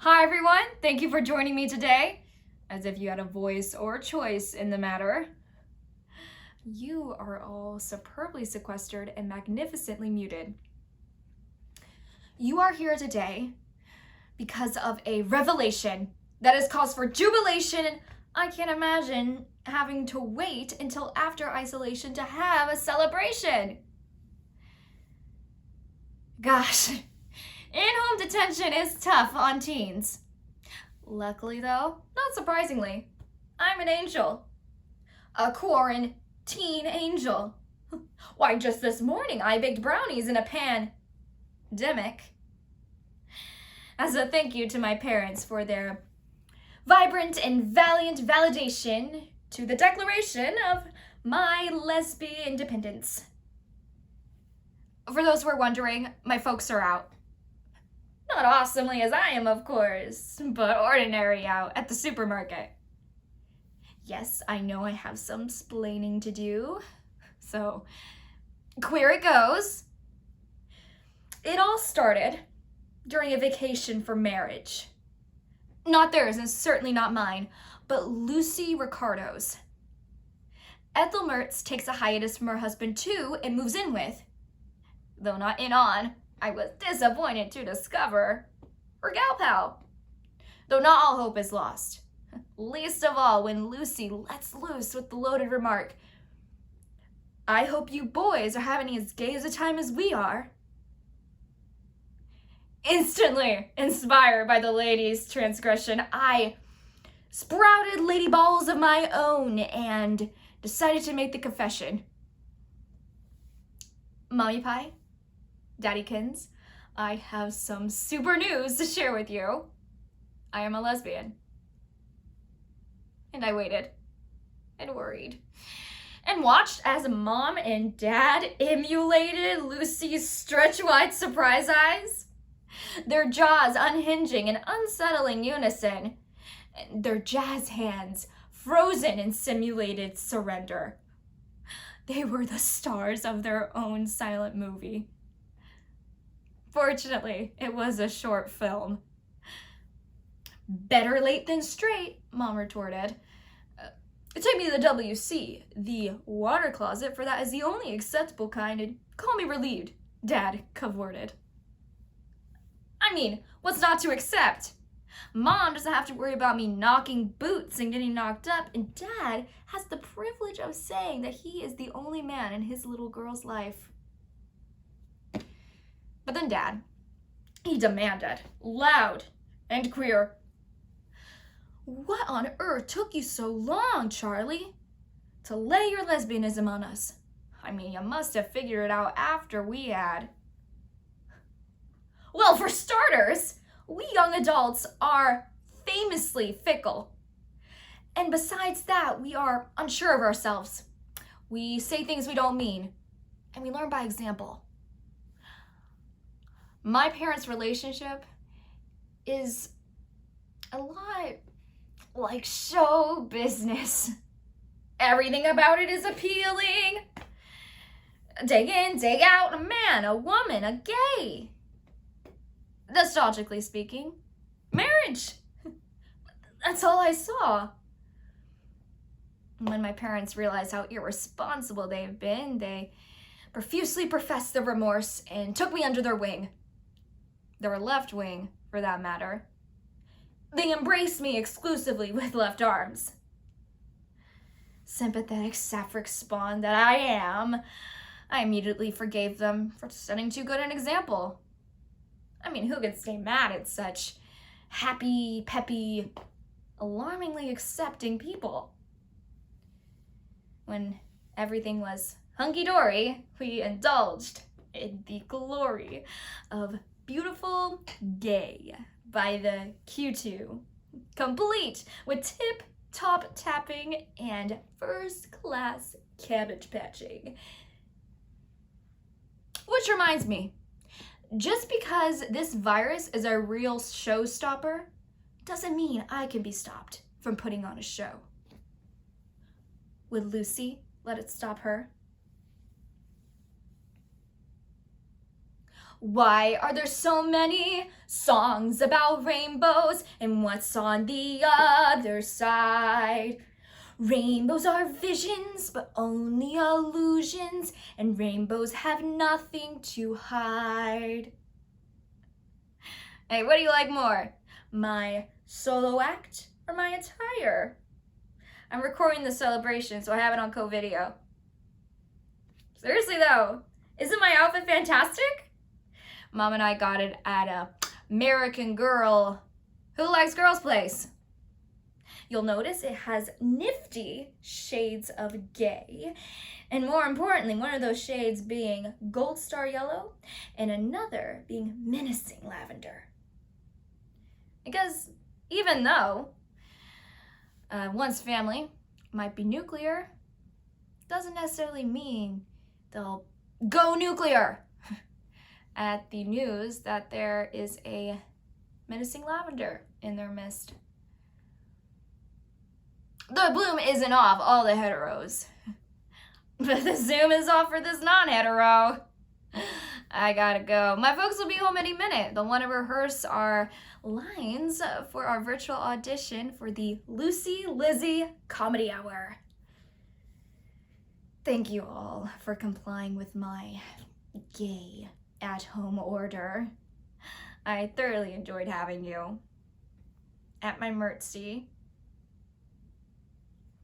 Hi everyone, thank you for joining me today. As if you had a voice or choice in the matter. You are all superbly sequestered and magnificently muted. You are here today because of a revelation that is cause for jubilation. I can't imagine having to wait until after isolation to have a celebration. Gosh, in-home detention is tough on teens. Luckily though, not surprisingly, I'm an angel. A quaran-teen angel. Why, just this morning I baked brownies in a pan-demic. As a thank you to my parents for their vibrant and valiant validation to the declaration of my lesbian independence. For those who are wondering, my folks are out. Not awesomely as I am, of course, but ordinary out at the supermarket. Yes, I know I have some splaining to do, so queer it goes. It all started during a vacation for marriage. Not theirs, and certainly not mine, but Lucy Ricardo's. Ethel Mertz takes a hiatus from her husband too and moves in with. Though not in on, I was disappointed to discover her gal pal. Though not all hope is lost. Least of all when Lucy lets loose with the loaded remark, "I hope you boys are having as gay as a time as we are." Instantly inspired by the lady's transgression, I sprouted lady balls of my own and decided to make the confession. Mommy Pie, Daddykins, I have some super news to share with you. I am a lesbian. And I waited and worried and watched as Mom and Dad emulated Lucy's stretch-wide surprise eyes, their jaws unhinging in unsettling unison, their jazz hands frozen in simulated surrender. They were the stars of their own silent movie. Fortunately, it was a short film. "Better late than straight," Mom retorted. "Take me to the WC, the water closet, for that is the only acceptable kind, and call me relieved," Dad cavorted. I mean, what's not to accept? Mom doesn't have to worry about me knocking boots and getting knocked up, and Dad has the privilege of saying that he is the only man in his little girl's life. But then Dad, he demanded, loud and queer, "What on earth took you so long, Charlie, to lay your lesbianism on us? I mean, you must have figured it out after we had." Well, for starters, we young adults are famously fickle. And besides that, we are unsure of ourselves. We say things we don't mean, and we learn by example. My parents' relationship is a lot like show business. Everything about it is appealing. Day in, day out, a man, a woman, a gay. Nostalgically speaking, marriage. That's all I saw. When my parents realized how irresponsible they have been, they profusely professed their remorse and took me under their wing. Their left wing, for that matter. They embraced me exclusively with left arms. Sympathetic sapphic spawn that I am, I immediately forgave them for setting too good an example. I mean, who could stay mad at such happy, peppy, alarmingly accepting people? When everything was hunky-dory, we indulged in the glory of Beautiful Gay by the Q2, complete with tip-top tapping and first-class cabbage patching. Which reminds me, just because this virus is a real showstopper doesn't mean I can be stopped from putting on a show. Would Lucy let it stop her? Why are there so many songs about rainbows? And what's on the other side? Rainbows are visions, but only illusions, and rainbows have nothing to hide. Hey, what do you like more? My solo act or my attire? I'm recording the celebration, so I have it on co-video. Seriously though, isn't my outfit fantastic? Mom and I got it at a American Girl Who Likes Girls place. You'll notice it has nifty shades of gay, and more importantly, one of those shades being Gold Star Yellow and another being Menacing Lavender. Because even though one's family might be nuclear, doesn't necessarily mean they'll go nuclear at the news that there is a menacing lavender in their midst. The bloom isn't off all the heteros, but the zoom is off for this non-hetero. I gotta go. My folks will be home any minute. They'll want to rehearse our lines for our virtual audition for the Lucy Lizzie Comedy Hour. Thank you all for complying with my gay at-home order. I thoroughly enjoyed having you at my Mertzy.